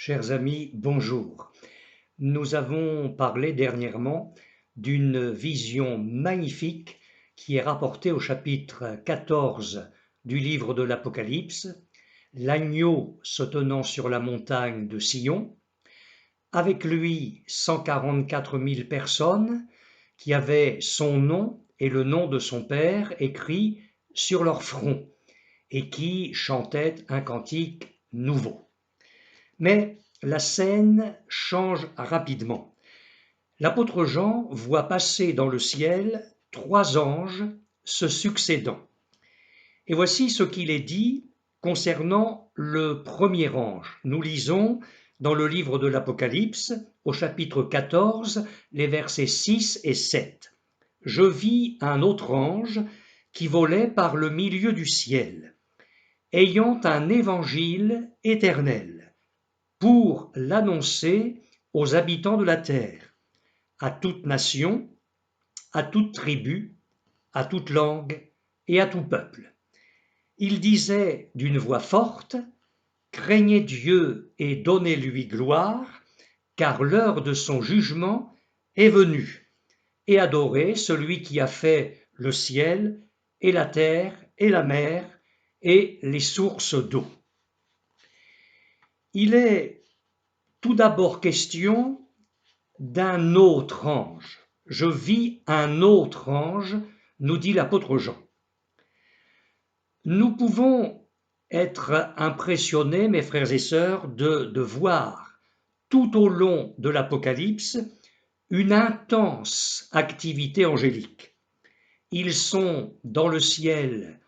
Chers amis, bonjour. Nous avons parlé dernièrement d'une vision magnifique qui est rapportée au chapitre 14 du livre de l'Apocalypse, l'agneau se tenant sur la montagne de Sion, avec lui 144 000 personnes qui avaient son nom et le nom de son Père écrits sur leur front et qui chantaient un cantique nouveau. Mais la scène change rapidement. L'apôtre Jean voit passer dans le ciel 3 anges se succédant. Et voici ce qu'il est dit concernant le premier ange. Nous lisons dans le livre de l'Apocalypse, au chapitre 14, les versets 6 et 7. « Je vis un autre ange qui volait par le milieu du ciel, ayant un évangile éternel, pour l'annoncer aux habitants de la terre, à toute nation, à toute tribu, à toute langue et à tout peuple. Il disait d'une voix forte, « Craignez Dieu et donnez-lui gloire, car l'heure de son jugement est venue, et adorez celui qui a fait le ciel et la terre et la mer et les sources d'eau. » Il est tout d'abord question d'un autre ange. Je vis un autre ange, nous dit l'apôtre Jean. Nous pouvons être impressionnés, mes frères et sœurs, de voir tout au long de l'Apocalypse une intense activité angélique. Ils sont dans le ciel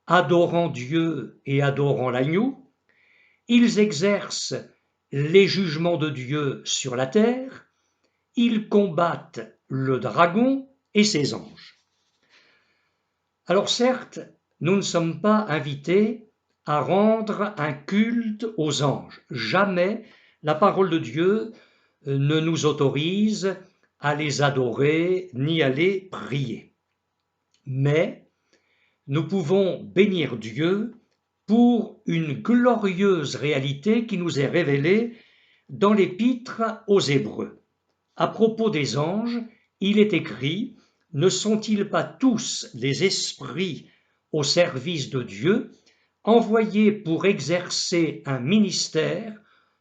adorant Dieu et adorant l'agneau. Ils exercent les jugements de Dieu sur la terre. Ils combattent le dragon et ses anges. Alors certes, nous ne sommes pas invités à rendre un culte aux anges. Jamais la parole de Dieu ne nous autorise à les adorer ni à les prier. Mais nous pouvons bénir Dieu pour une glorieuse réalité qui nous est révélée dans l'épître aux Hébreux. À propos des anges, il est écrit, « Ne sont-ils pas tous des esprits au service de Dieu, envoyés pour exercer un ministère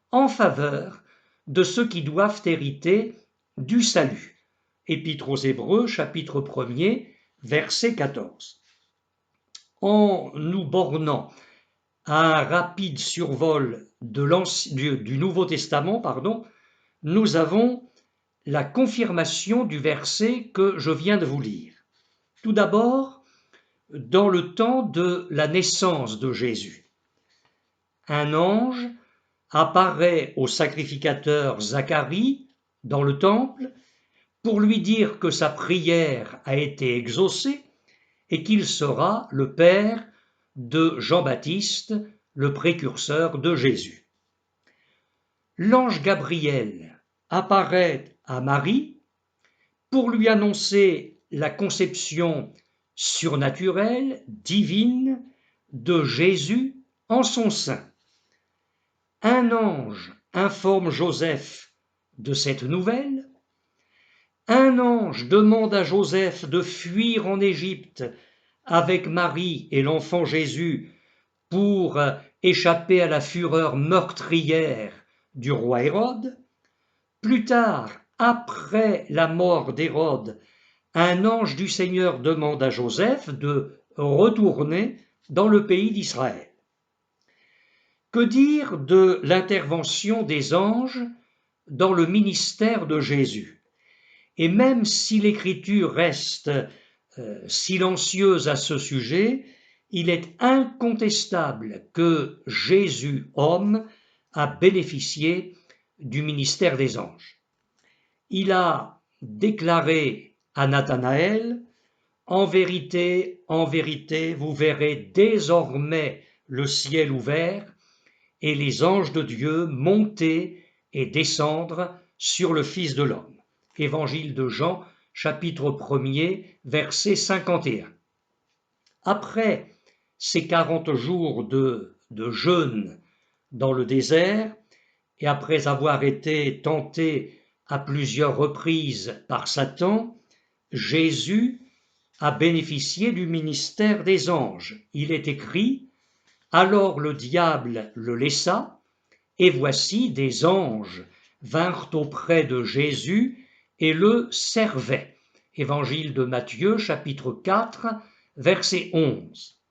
en faveur de ceux qui doivent hériter du salut ?» Épître aux Hébreux, chapitre 1er, verset 14. En nous bornant à un rapide survol du Nouveau Testament, nous avons la confirmation du verset que je viens de vous lire. Tout d'abord, dans le temps de la naissance de Jésus, un ange apparaît au sacrificateur Zacharie dans le temple pour lui dire que sa prière a été exaucée et qu'il sera le père de Jean-Baptiste, le précurseur de Jésus. L'ange Gabriel apparaît à Marie pour lui annoncer la conception surnaturelle, divine, de Jésus en son sein. Un ange informe Joseph de cette nouvelle. Un ange demande à Joseph de fuir en Égypte avec Marie et l'enfant Jésus pour échapper à la fureur meurtrière du roi Hérode. Plus tard, après la mort d'Hérode, un ange du Seigneur demande à Joseph de retourner dans le pays d'Israël. Que dire de l'intervention des anges dans le ministère de Jésus? Et même si l'Écriture reste silencieuse à ce sujet, il est incontestable que Jésus, homme, a bénéficié du ministère des anges. Il a déclaré à Nathanaël, « En vérité, vous verrez désormais le ciel ouvert et les anges de Dieu monter et descendre sur le Fils de l'homme. » Évangile de Jean, chapitre 1er, verset 51. Après ces 40 jours de jeûne dans le désert et après avoir été tenté à plusieurs reprises par Satan, Jésus a bénéficié du ministère des anges. Il est écrit: alors le diable le laissa, et voici des anges vinrent auprès de Jésus et le servaient. Évangile de Matthieu, chapitre 4, verset 11.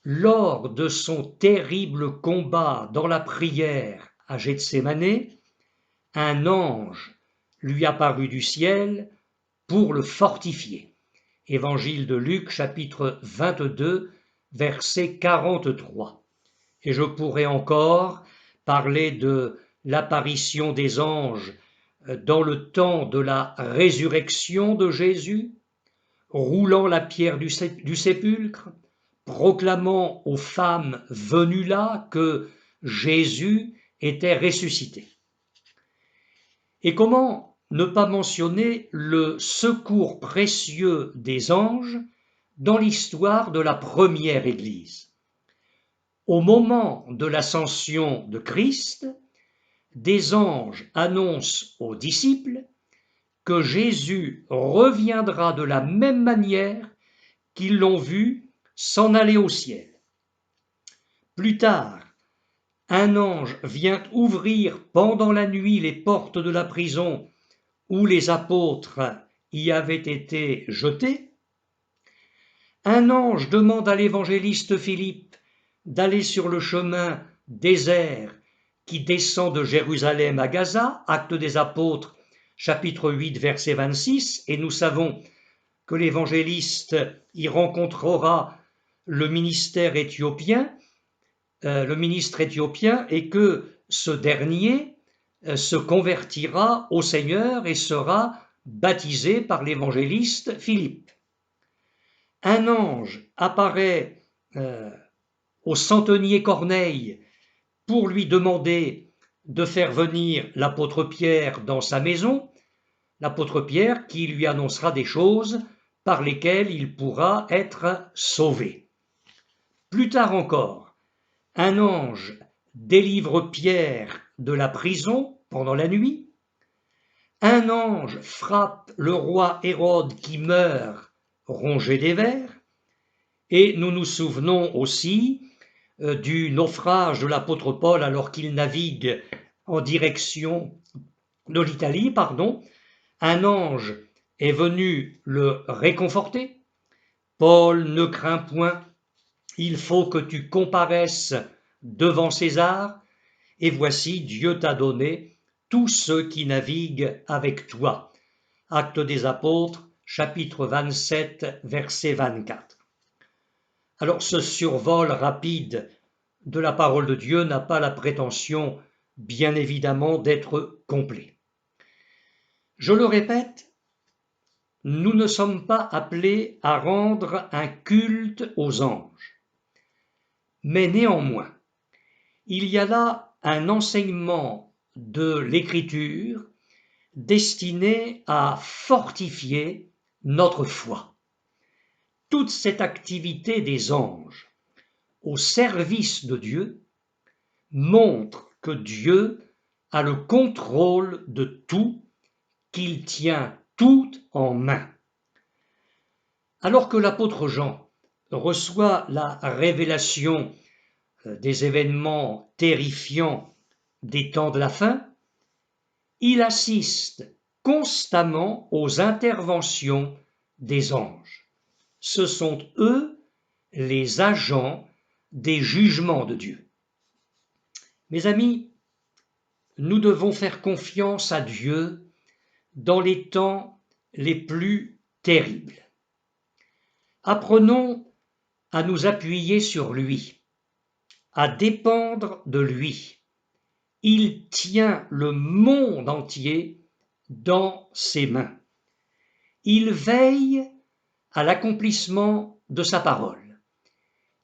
Lors de son terrible combat dans la prière à Gethsémanée, un ange lui apparut du ciel pour le fortifier. Évangile de Luc, chapitre 22, verset 43. Et je pourrais encore parler de l'apparition des anges dans le temps de la résurrection de Jésus, roulant la pierre du sépulcre, proclamant aux femmes venues là que Jésus était ressuscité. Et comment ne pas mentionner le secours précieux des anges dans l'histoire de la première Église? Au moment de l'ascension de Christ, des anges annoncent aux disciples que Jésus reviendra de la même manière qu'ils l'ont vu s'en aller au ciel. Plus tard, un ange vient ouvrir pendant la nuit les portes de la prison où les apôtres y avaient été jetés. Un ange demande à l'évangéliste Philippe d'aller sur le chemin désert qui descend de Jérusalem à Gaza, Actes des Apôtres, chapitre 8, verset 26, et nous savons que l'évangéliste y rencontrera le ministre éthiopien, et que ce dernier se convertira au Seigneur et sera baptisé par l'évangéliste Philippe. Un ange apparaît au centenier Corneille pour lui demander de faire venir l'apôtre Pierre dans sa maison, l'apôtre Pierre qui lui annoncera des choses par lesquelles il pourra être sauvé. Plus tard encore, un ange délivre Pierre de la prison pendant la nuit. Un ange frappe le roi Hérode qui meurt rongé des vers. Et nous nous souvenons aussi du naufrage de l'apôtre Paul alors qu'il navigue en direction de l'Italie, un ange est venu le réconforter. Paul, ne crains point, il faut que tu comparaisses devant César, et voici Dieu t'a donné tous ceux qui naviguent avec toi. Actes des Apôtres, chapitre 27, verset 24. Alors ce survol rapide de la parole de Dieu n'a pas la prétention, bien évidemment, d'être complet. Je le répète, nous ne sommes pas appelés à rendre un culte aux anges. Mais néanmoins, il y a là un enseignement de l'Écriture destiné à fortifier notre foi. Toute cette activité des anges au service de Dieu montre que Dieu a le contrôle de tout, qu'il tient tout en main. Alors que l'apôtre Jean reçoit la révélation des événements terrifiants des temps de la fin, il assiste constamment aux interventions des anges. Ce sont eux les agents des jugements de Dieu. Mes amis, nous devons faire confiance à Dieu dans les temps les plus terribles. Apprenons à nous appuyer sur lui, à dépendre de lui. Il tient le monde entier dans ses mains. Il veille à l'accomplissement de sa parole.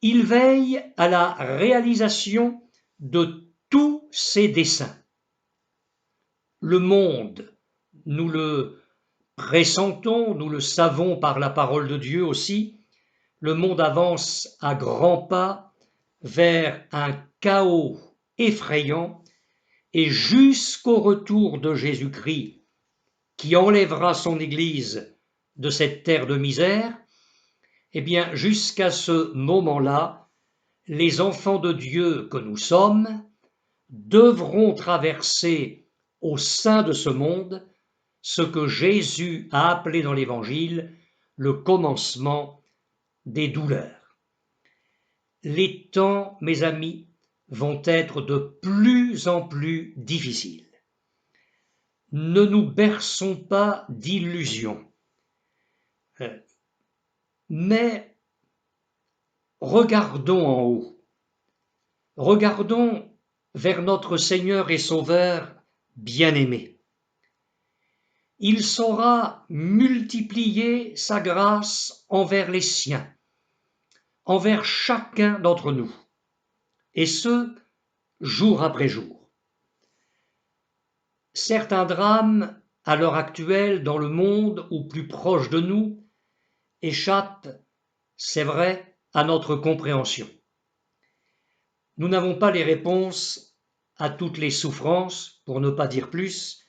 Il veille à la réalisation de tous ses desseins. Le monde, nous le pressentons, nous le savons par la parole de Dieu aussi, le monde avance à grands pas vers un chaos effrayant et jusqu'au retour de Jésus-Christ, qui enlèvera son Église de cette terre de misère, eh bien, jusqu'à ce moment-là, les enfants de Dieu que nous sommes devront traverser au sein de ce monde ce que Jésus a appelé dans l'Évangile le commencement des douleurs. Les temps, mes amis, vont être de plus en plus difficiles. Ne nous berçons pas d'illusions, mais regardons en haut, regardons vers notre Seigneur et Sauveur bien-aimé. Il saura multiplier sa grâce envers les siens, envers chacun d'entre nous, et ce, jour après jour. Certains drames, à l'heure actuelle, dans le monde ou plus proche de nous, échappent, c'est vrai, à notre compréhension. Nous n'avons pas les réponses à toutes les souffrances, pour ne pas dire plus,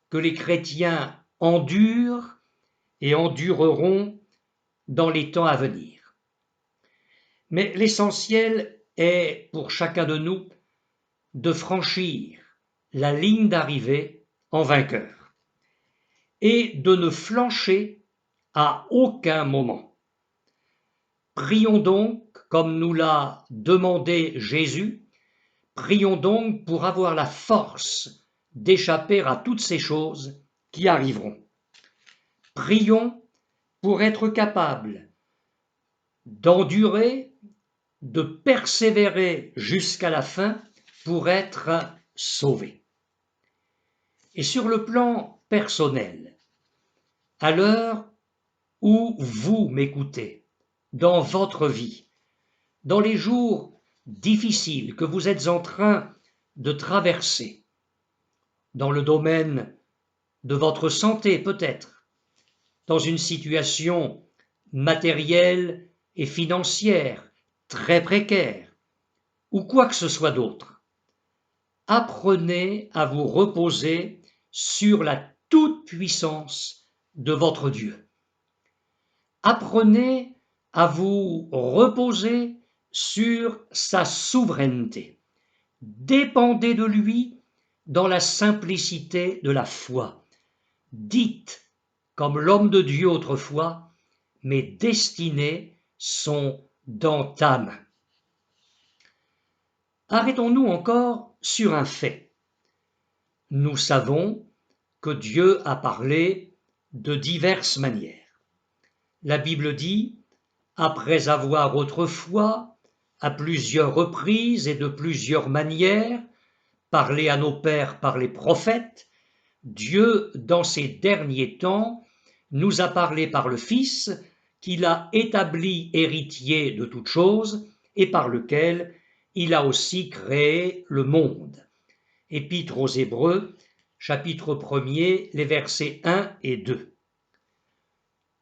que les chrétiens endurent et endureront dans les temps à venir. Mais l'essentiel est, pour chacun de nous, de franchir la ligne d'arrivée en vainqueur et de ne flancher à aucun moment. Prions donc, comme nous l'a demandé Jésus, prions donc pour avoir la force d'échapper à toutes ces choses qui arriveront. Prions pour être capables d'endurer, de persévérer jusqu'à la fin pour être sauvés. Et sur le plan personnel, à l'heure où vous m'écoutez, dans votre vie, dans les jours difficiles que vous êtes en train de traverser, dans le domaine de votre santé peut-être, dans une situation matérielle et financière très précaire, ou quoi que ce soit d'autre, apprenez à vous reposer sur la toute-puissance de votre Dieu. Apprenez à vous reposer sur sa souveraineté. Dépendez de lui dans la simplicité de la foi. Dites, comme l'homme de Dieu autrefois, mes destinées sont dans ta main. Arrêtons-nous encore sur un fait. Nous savons que Dieu a parlé de diverses manières. La Bible dit, après avoir autrefois, à plusieurs reprises et de plusieurs manières, parlé à nos pères par les prophètes, Dieu, dans ces derniers temps, nous a parlé par le Fils, qu'il a établi héritier de toutes choses et par lequel il a aussi créé le monde. Épître aux Hébreux, chapitre 1er, les versets 1 et 2.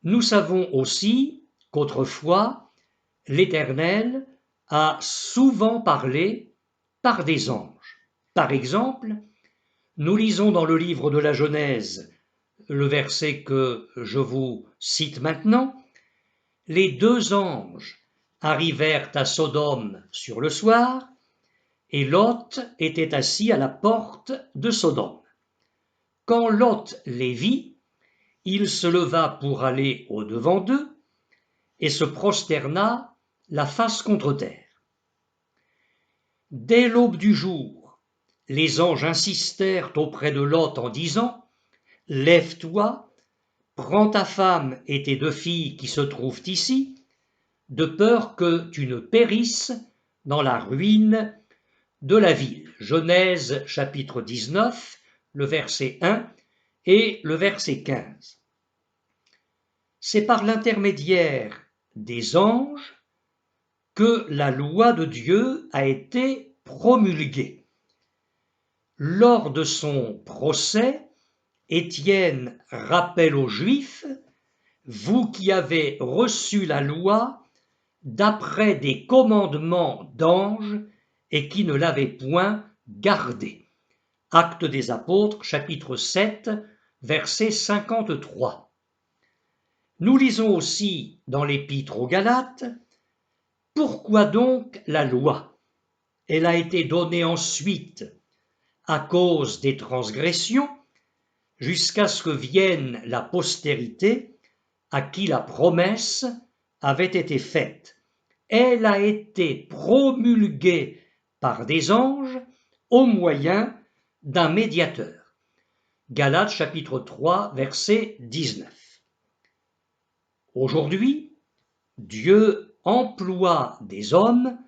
Nous savons aussi qu'autrefois, l'Éternel a souvent parlé par des anges. Par exemple, nous lisons dans le livre de la Genèse, le verset que je vous cite maintenant, « Les deux anges arrivèrent à Sodome sur le soir, et Lot était assis à la porte de Sodome. Quand Lot les vit, il se leva pour aller au-devant d'eux, et se prosterna la face contre terre. Dès l'aube du jour, les anges insistèrent auprès de Lot en disant « Lève-toi, prends ta femme et tes deux filles qui se trouvent ici, de peur que tu ne périsses dans la ruine de la ville. » Genèse chapitre 19, le verset 1 et le verset 15. C'est par l'intermédiaire des anges que la loi de Dieu a été promulguée. Lors de son procès, Étienne rappelle aux Juifs « Vous qui avez reçu la loi d'après des commandements d'anges et qui ne l'avez point gardée. » Actes des Apôtres, chapitre 7, verset 53. Nous lisons aussi dans l'Épître aux Galates: « Pourquoi donc la loi? Elle a été donnée ensuite à cause des transgressions, jusqu'à ce que vienne la postérité à qui la promesse avait été faite. Elle a été promulguée par des anges au moyen d'un médiateur. » Galates chapitre 3, verset 19. Aujourd'hui, Dieu emploie des hommes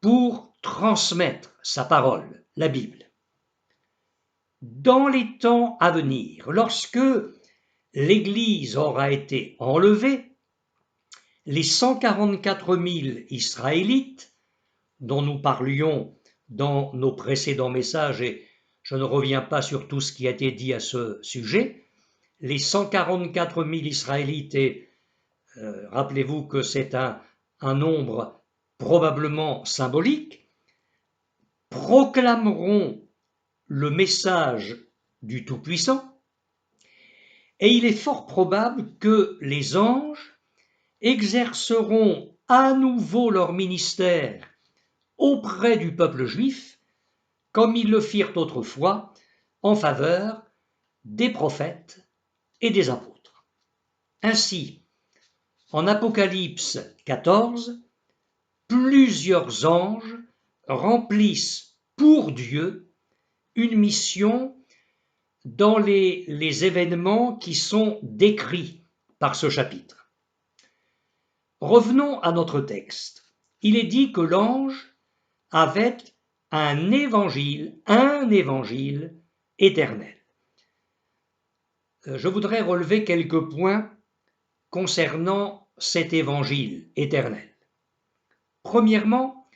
pour transmettre sa parole, la Bible. Dans les temps à venir, lorsque l'Église aura été enlevée, les 144 000 Israélites, dont nous parlions dans nos précédents messages, et je ne reviens pas sur tout ce qui a été dit à ce sujet, les 144 000 Israélites, et rappelez-vous que c'est un nombre probablement symbolique, proclameront le message du Tout-Puissant, et il est fort probable que les anges exerceront à nouveau leur ministère auprès du peuple juif, comme ils le firent autrefois en faveur des prophètes et des apôtres. Ainsi, en Apocalypse 14, plusieurs anges remplissent pour Dieu une mission dans les événements qui sont décrits par ce chapitre. Revenons à notre texte. Il est dit que l'ange avait un évangile éternel. Je voudrais relever quelques points concernant cet évangile éternel. Premièrement,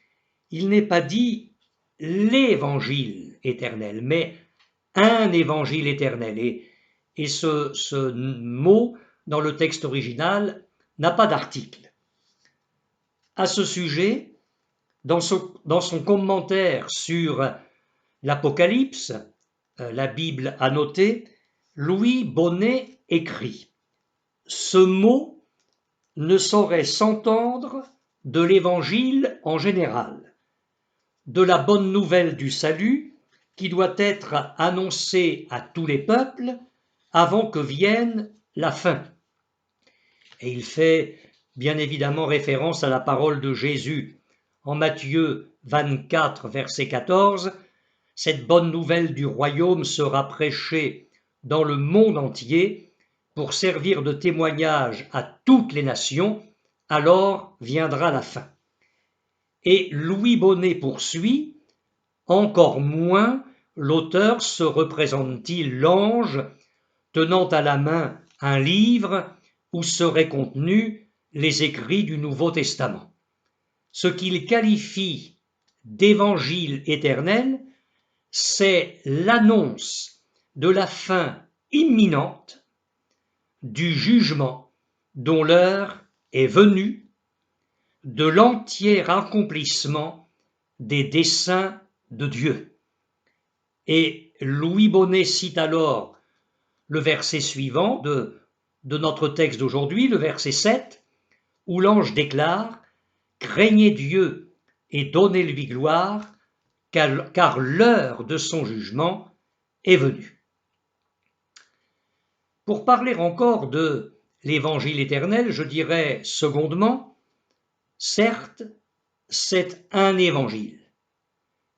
il n'est pas dit l'évangile éternel, mais un évangile éternel. Et ce mot, dans le texte original, n'a pas d'article. À ce sujet, dans son commentaire sur l'Apocalypse, la Bible annotée, Louis Bonnet écrit: « Ce mot ne saurait s'entendre de l'Évangile en général, de la bonne nouvelle du salut qui doit être annoncée à tous les peuples avant que vienne la fin. » Et il fait bien évidemment référence à la parole de Jésus en Matthieu 24, verset 14, « Cette bonne nouvelle du royaume sera prêchée dans le monde entier pour servir de témoignage à toutes les nations, alors viendra la fin. » Et Louis Bonnet poursuit: « Encore moins l'auteur se représente-t-il l'ange tenant à la main un livre où seraient contenus les écrits du Nouveau Testament. Ce qu'il qualifie d'évangile éternel, c'est l'annonce de la fin imminente, du jugement dont l'heure est venue, de l'entier accomplissement des desseins de Dieu. » Et Louis Bonnet cite alors le verset suivant de notre texte d'aujourd'hui, le verset 7, où l'ange déclare: « Craignez Dieu et donnez-lui gloire, car l'heure de son jugement est venue. » Pour parler encore de l'évangile éternel, je dirais secondement, certes, c'est un évangile,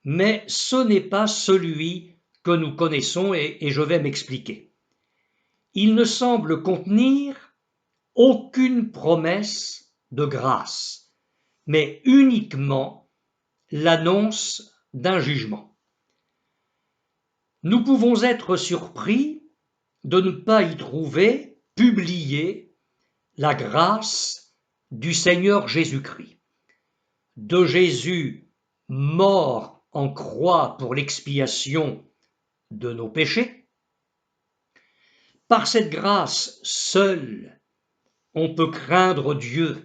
mais ce n'est pas celui que nous connaissons et je vais m'expliquer. Il ne semble contenir aucune promesse de grâce, mais uniquement l'annonce d'un jugement. Nous pouvons être surpris de ne pas y trouver publié la grâce du Seigneur Jésus-Christ, de Jésus mort en croix pour l'expiation de nos péchés. Par cette grâce seule, on peut craindre Dieu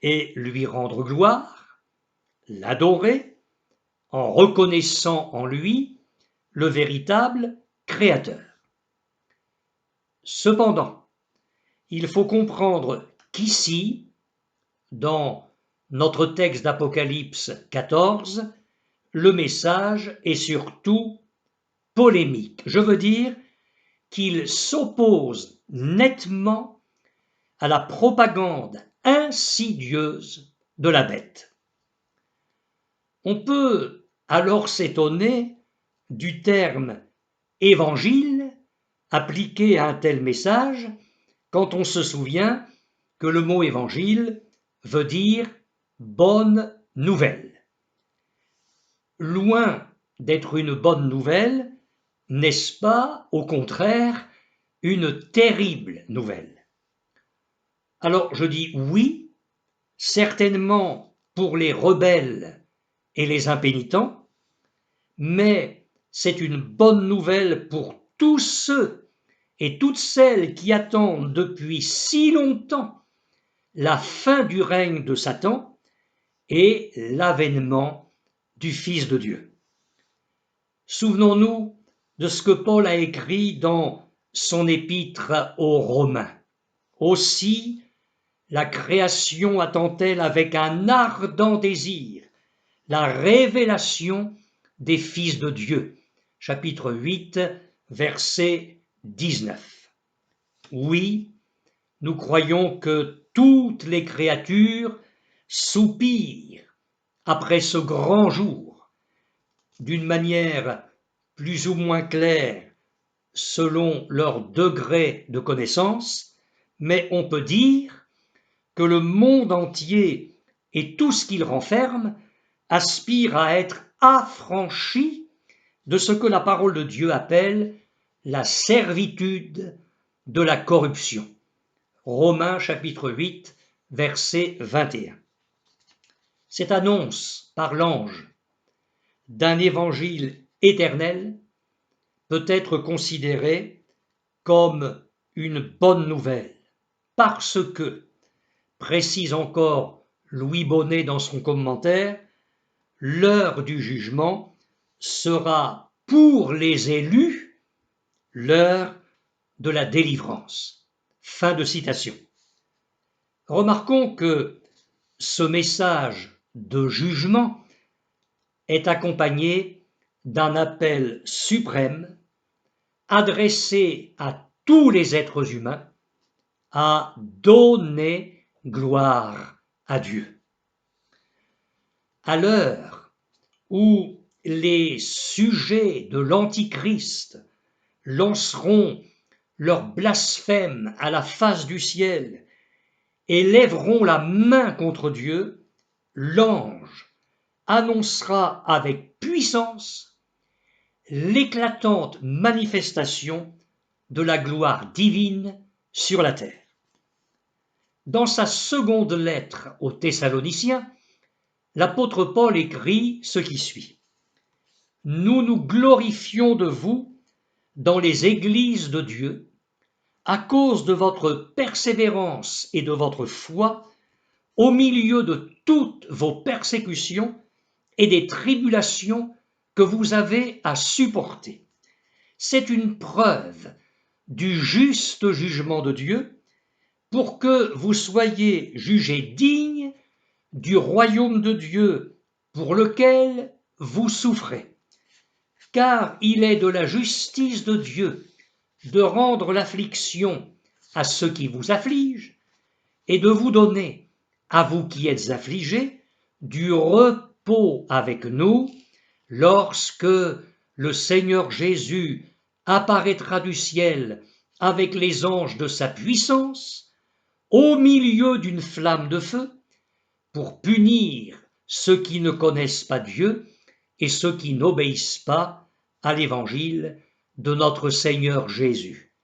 et lui rendre gloire, l'adorer, en reconnaissant en lui le véritable Créateur. Cependant, il faut comprendre qu'ici, dans notre texte d'Apocalypse 14, le message est surtout polémique. Je veux dire qu'il s'oppose nettement à la propagande insidieuse de la bête. On peut alors s'étonner du terme évangile appliqué à un tel message quand on se souvient que le mot évangile veut dire bonne nouvelle. Loin d'être une bonne nouvelle, n'est-ce pas, au contraire, une terrible nouvelle? Alors je dis oui, certainement pour les rebelles et les impénitents, mais c'est une bonne nouvelle pour tous ceux et toutes celles qui attendent depuis si longtemps la fin du règne de Satan et l'avènement du Fils de Dieu. Souvenons-nous de ce que Paul a écrit dans son épître aux Romains. Aussi, la création attend-elle avec un ardent désir la révélation des fils de Dieu. Chapitre 8, verset 19. Oui, nous croyons que toutes les créatures soupirent après ce grand jour, d'une manière plus ou moins claire selon leur degré de connaissance, mais on peut dire que le monde entier et tout ce qu'il renferme aspire à être affranchi de ce que la parole de Dieu appelle la servitude de la corruption. Romains chapitre 8, verset 21. Cette annonce par l'ange d'un évangile éternel peut être considérée comme une bonne nouvelle, parce que, précise encore Louis Bonnet dans son commentaire, l'heure du jugement sera pour les élus l'heure de la délivrance. Fin de citation. Remarquons que ce message de jugement est accompagné d'un appel suprême adressé à tous les êtres humains à donner gloire à Dieu. À l'heure où les sujets de l'Antichrist lanceront leur blasphème à la face du ciel et lèveront la main contre Dieu, l'ange annoncera avec puissance l'éclatante manifestation de la gloire divine sur la terre. Dans sa seconde lettre aux Thessaloniciens, l'apôtre Paul écrit ce qui suit. « Nous nous glorifions de vous dans les églises de Dieu, à cause de votre persévérance et de votre foi, au milieu de toutes vos persécutions et des tribulations que vous avez à supporter. C'est une preuve du juste jugement de Dieu pour que vous soyez jugés dignes du royaume de Dieu pour lequel vous souffrez. Car il est de la justice de Dieu de rendre l'affliction à ceux qui vous affligent et de vous donner, à vous qui êtes affligés, du repos avec nous lorsque le Seigneur Jésus apparaîtra du ciel avec les anges de sa puissance, au milieu d'une flamme de feu, pour punir ceux qui ne connaissent pas Dieu et ceux qui n'obéissent pas à l'évangile de notre Seigneur Jésus.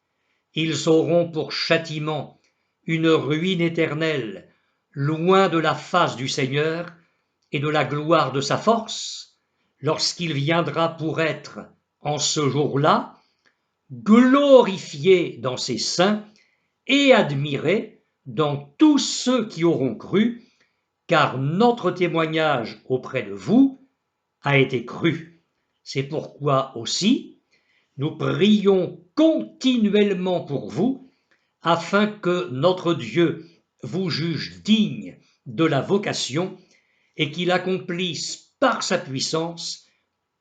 Ils auront pour châtiment une ruine éternelle, loin de la face du Seigneur et de la gloire de sa force, lorsqu'il viendra pour être, en ce jour-là, glorifié dans ses saints et admiré dans tous ceux qui auront cru, car notre témoignage auprès de vous a été cru. C'est pourquoi aussi nous prions continuellement pour vous, afin que notre Dieu vous juge digne de la vocation et qu'il accomplisse par sa puissance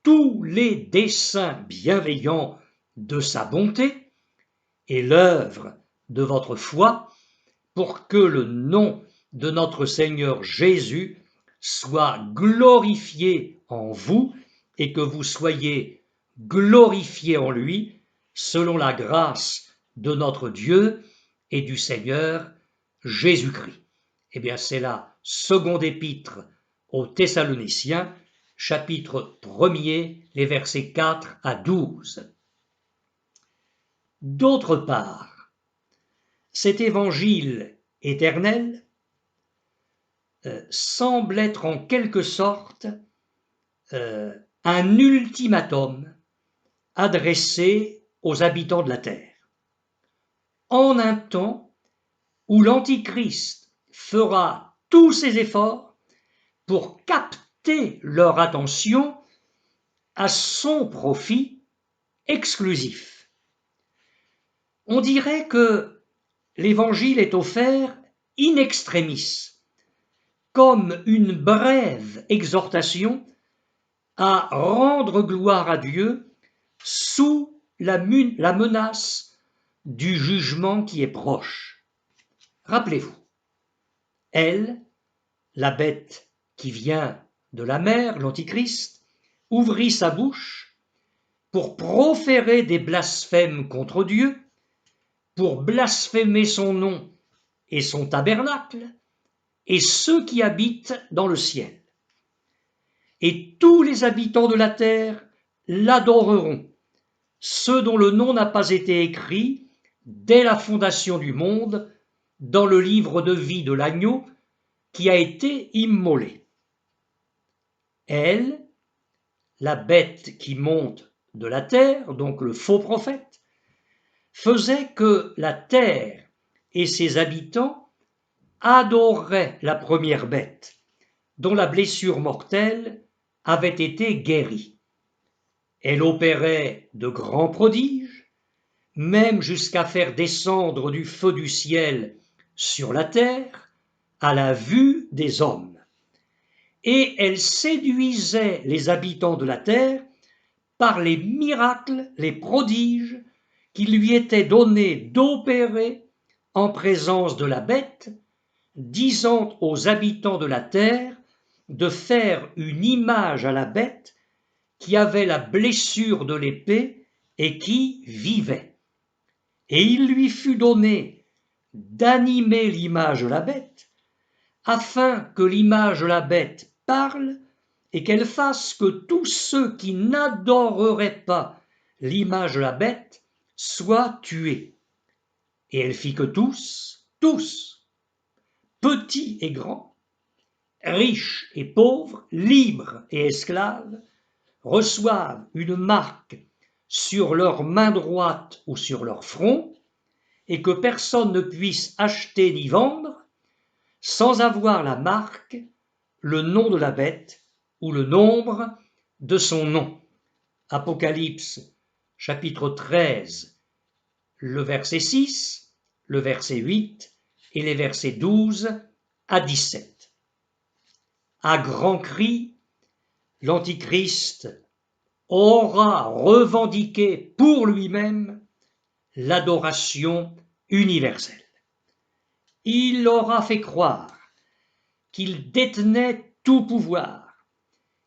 tous les desseins bienveillants de sa bonté et l'œuvre de votre foi, pour que le nom de notre Seigneur Jésus soit glorifié en vous et que vous soyez glorifiés en lui, selon la grâce de notre Dieu et du Seigneur Jésus-Christ. Eh bien, c'est la seconde épître aux Thessaloniciens, chapitre 1er, les versets 4 à 12. D'autre part, cet évangile éternel semble être en quelque sorte un ultimatum adressé aux habitants de la terre. En un temps où l'Antichrist fera tous ses efforts pour capter leur attention à son profit exclusif. On dirait que l'Évangile est offert in extremis, comme une brève exhortation à rendre gloire à Dieu sous la menace du jugement qui est proche. Rappelez-vous, elle, la bête qui vient de la mer, l'Antichrist, ouvrit sa bouche pour proférer des blasphèmes contre Dieu, pour blasphémer son nom et son tabernacle, et ceux qui habitent dans le ciel. Et tous les habitants de la terre l'adoreront, ceux dont le nom n'a pas été écrit dès la fondation du monde dans le livre de vie de l'agneau qui a été immolé. Elle, la bête qui monte de la terre, donc le faux prophète, faisait que la terre et ses habitants adoraient la première bête, dont la blessure mortelle avait été guérie. Elle opérait de grands prodiges, même jusqu'à faire descendre du feu du ciel sur la terre à la vue des hommes. Et elle séduisait les habitants de la terre par les miracles, les prodiges qui lui étaient donnés d'opérer en présence de la bête, disant aux habitants de la terre de faire une image à la bête qui avait la blessure de l'épée et qui vivait. Et il lui fut donné d'animer l'image de la bête, afin que l'image de la bête parle et qu'elle fasse que tous ceux qui n'adoreraient pas l'image de la bête soient tués. Et elle fit que tous, petits et grands, riches et pauvres, libres et esclaves, reçoivent une marque sur leur main droite ou sur leur front, et que personne ne puisse acheter ni vendre sans avoir la marque, le nom de la bête ou le nombre de son nom. Apocalypse chapitre 13, le verset 6, le verset 8 et les versets 12 à 17. À grands cris, l'Antichrist aura revendiqué pour lui-même l'adoration universelle. Il aura fait croire qu'il détenait tout pouvoir,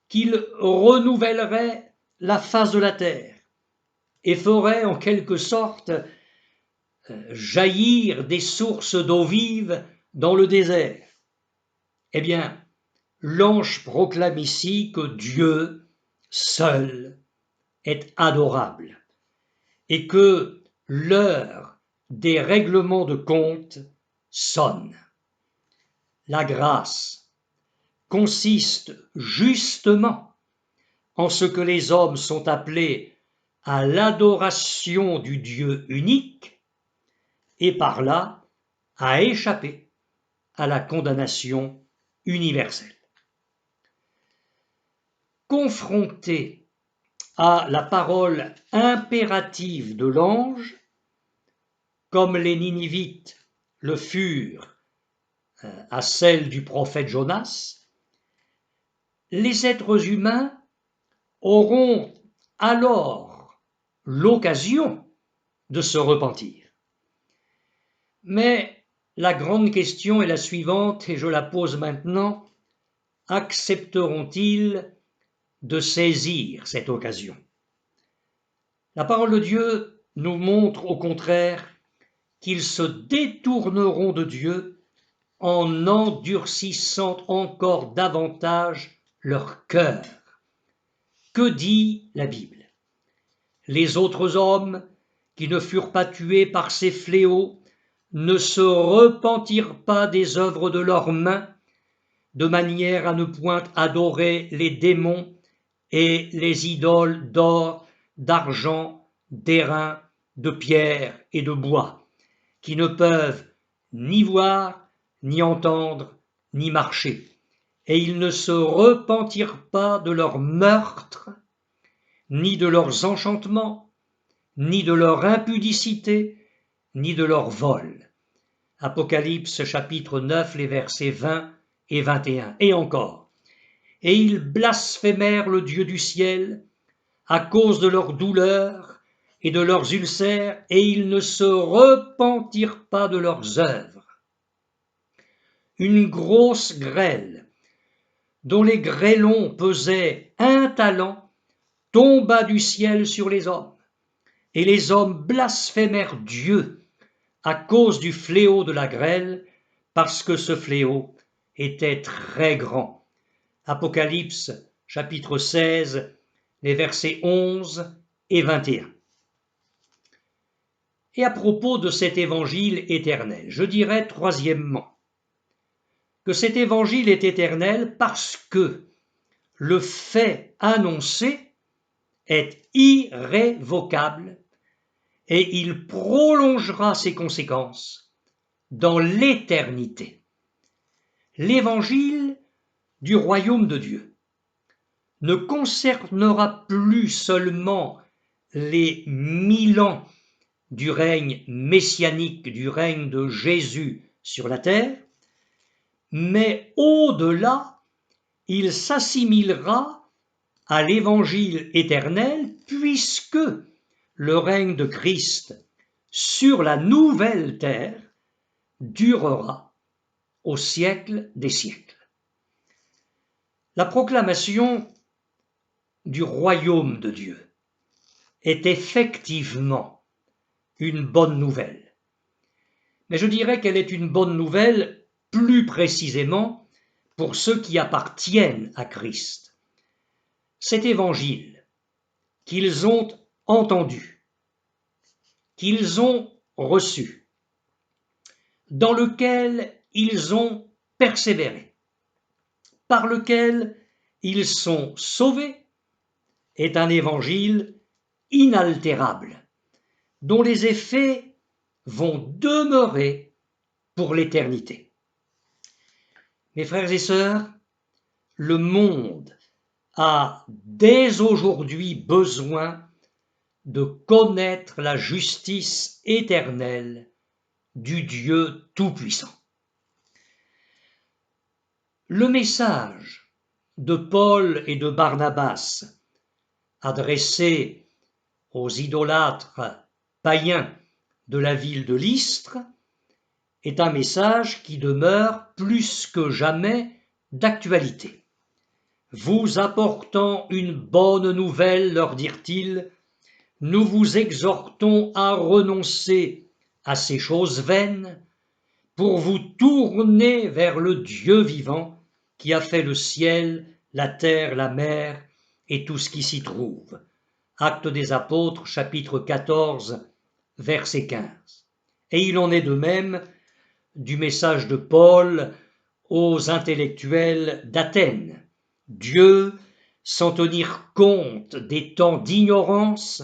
qu'il renouvellerait la face de la terre et ferait en quelque sorte jaillir des sources d'eau vive dans le désert. Eh bien, l'ange proclame ici que Dieu seul est adorable et que l'heure des règlements de compte sonne. La grâce consiste justement en ce que les hommes sont appelés à l'adoration du Dieu unique et par là à échapper à la condamnation universelle. Confrontés à la parole impérative de l'ange, comme les Ninivites le furent à celle du prophète Jonas, les êtres humains auront alors l'occasion de se repentir. Mais la grande question est la suivante, et je la pose maintenant. Accepteront-ils de saisir cette occasion? La parole de Dieu nous montre au contraire qu'ils se détourneront de Dieu en endurcissant encore davantage leur cœur. Que dit la Bible? Les autres hommes qui ne furent pas tués par ces fléaux ne se repentirent pas des œuvres de leurs mains, de manière à ne point adorer les démons et les idoles d'or, d'argent, d'airain, de pierre et de bois, qui ne peuvent ni voir, ni entendre, ni marcher. Et ils ne se repentirent pas de leurs meurtres, ni de leurs enchantements, ni de leur impudicité, ni de leur vol. Apocalypse chapitre 9, les versets 20 et 21. Et encore. Et ils blasphémèrent le Dieu du ciel à cause de leurs douleurs et de leurs ulcères, et ils ne se repentirent pas de leurs œuvres. Une grosse grêle, dont les grêlons pesaient 1 talent, tomba du ciel sur les hommes, et les hommes blasphémèrent Dieu à cause du fléau de la grêle, parce que ce fléau était très grand. Apocalypse chapitre 16, les versets 11 et 21. Et à propos de cet évangile éternel, je dirais troisièmement que cet évangile est éternel parce que le fait annoncé est irrévocable et il prolongera ses conséquences dans l'éternité. L'évangile du royaume de Dieu ne concernera plus seulement les 1000 ans du règne messianique, du règne de Jésus sur la terre, mais au-delà, il s'assimilera à l'évangile éternel, puisque le règne de Christ sur la nouvelle terre durera au siècle des siècles. La proclamation du royaume de Dieu est effectivement une bonne nouvelle. Mais je dirais qu'elle est une bonne nouvelle plus précisément pour ceux qui appartiennent à Christ. Cet évangile qu'ils ont entendu, qu'ils ont reçu, dans lequel ils ont persévéré, par lequel ils sont sauvés, est un évangile inaltérable, dont les effets vont demeurer pour l'éternité. Mes frères et sœurs, le monde a dès aujourd'hui besoin de connaître la justice éternelle du Dieu Tout-Puissant. Le message de Paul et de Barnabas adressé aux idolâtres païens de la ville de Lystre est un message qui demeure plus que jamais d'actualité. Vous apportant une bonne nouvelle, leur dirent-ils, nous vous exhortons à renoncer à ces choses vaines pour vous tourner vers le Dieu vivant qui a fait le ciel, la terre, la mer et tout ce qui s'y trouve. Actes des Apôtres, chapitre 14, verset 15. Et il en est de même du message de Paul aux intellectuels d'Athènes. Dieu, sans tenir compte des temps d'ignorance,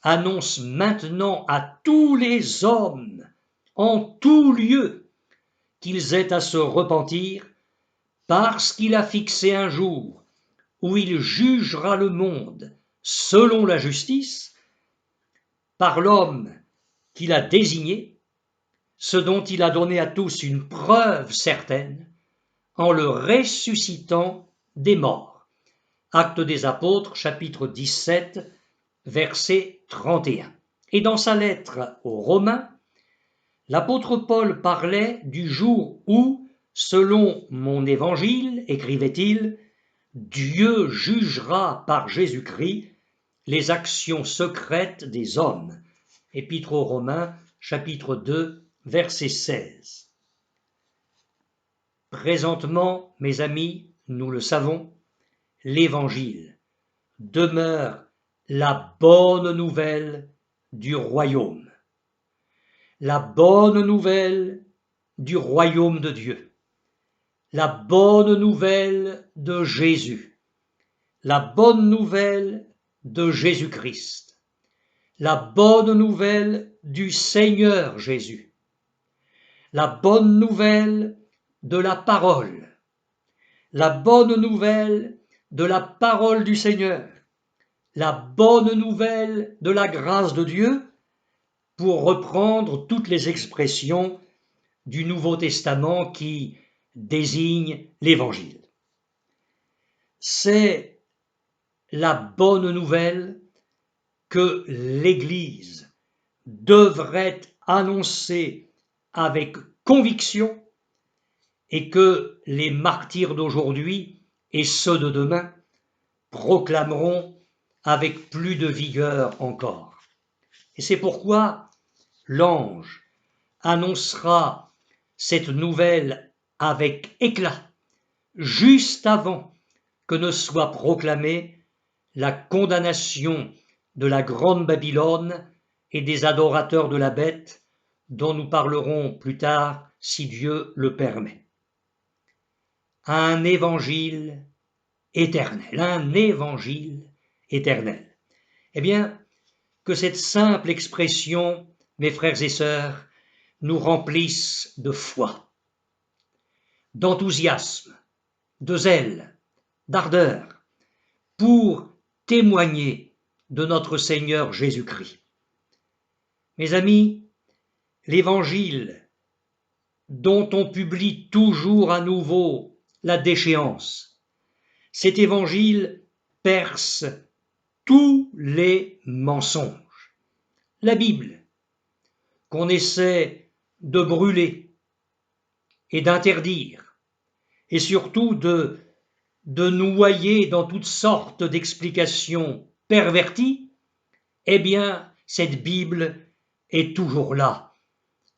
annonce maintenant à tous les hommes, en tout lieu, qu'ils aient à se repentir, parce qu'il a fixé un jour où il jugera le monde selon la justice, par l'homme qu'il a désigné, ce dont il a donné à tous une preuve certaine, en le ressuscitant des morts. Actes des Apôtres, chapitre 17, verset 31. Et dans sa lettre aux Romains, l'apôtre Paul parlait du jour où, selon mon évangile, écrivait-il, Dieu jugera par Jésus-Christ les actions secrètes des hommes. Épître aux Romains, chapitre 2, verset 16. Présentement, mes amis, nous le savons, l'Évangile demeure la bonne nouvelle du royaume. La bonne nouvelle du royaume de Dieu. La bonne nouvelle de Jésus. La bonne nouvelle de Jésus-Christ. La bonne nouvelle du Seigneur Jésus. La bonne nouvelle de la parole. La bonne nouvelle de la parole du Seigneur. La bonne nouvelle de la grâce de Dieu, pour reprendre toutes les expressions du Nouveau Testament qui désignent l'Évangile. C'est la bonne nouvelle que l'Église devrait annoncer avec conviction et que les martyrs d'aujourd'hui et ceux de demain proclameront avec plus de vigueur encore. Et c'est pourquoi l'ange annoncera cette nouvelle avec éclat, juste avant que ne soit proclamée la condamnation de la grande Babylone et des adorateurs de la bête, dont nous parlerons plus tard si Dieu le permet. Un évangile éternel, un évangile éternel. Eh bien, que cette simple expression, mes frères et sœurs, nous remplisse de foi, d'enthousiasme, de zèle, d'ardeur, pour témoigner de notre Seigneur Jésus-Christ. Mes amis, l'Évangile, dont on publie toujours à nouveau la déchéance, cet Évangile perce tous les mensonges. La Bible, qu'on essaie de brûler et d'interdire, et surtout de noyer dans toutes sortes d'explications perverties, eh bien, cette Bible est toujours là,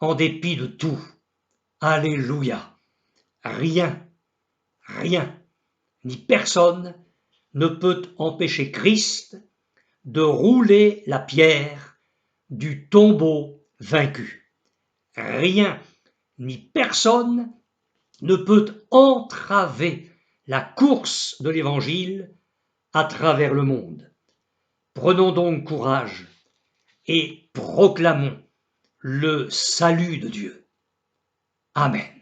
en dépit de tout. Alléluia. Rien, ni personne ne peut empêcher Christ de rouler la pierre du tombeau vaincu. Rien, ni personne ne peut entraver la course de l'Évangile à travers le monde. Prenons donc courage et proclamons le salut de Dieu. Amen.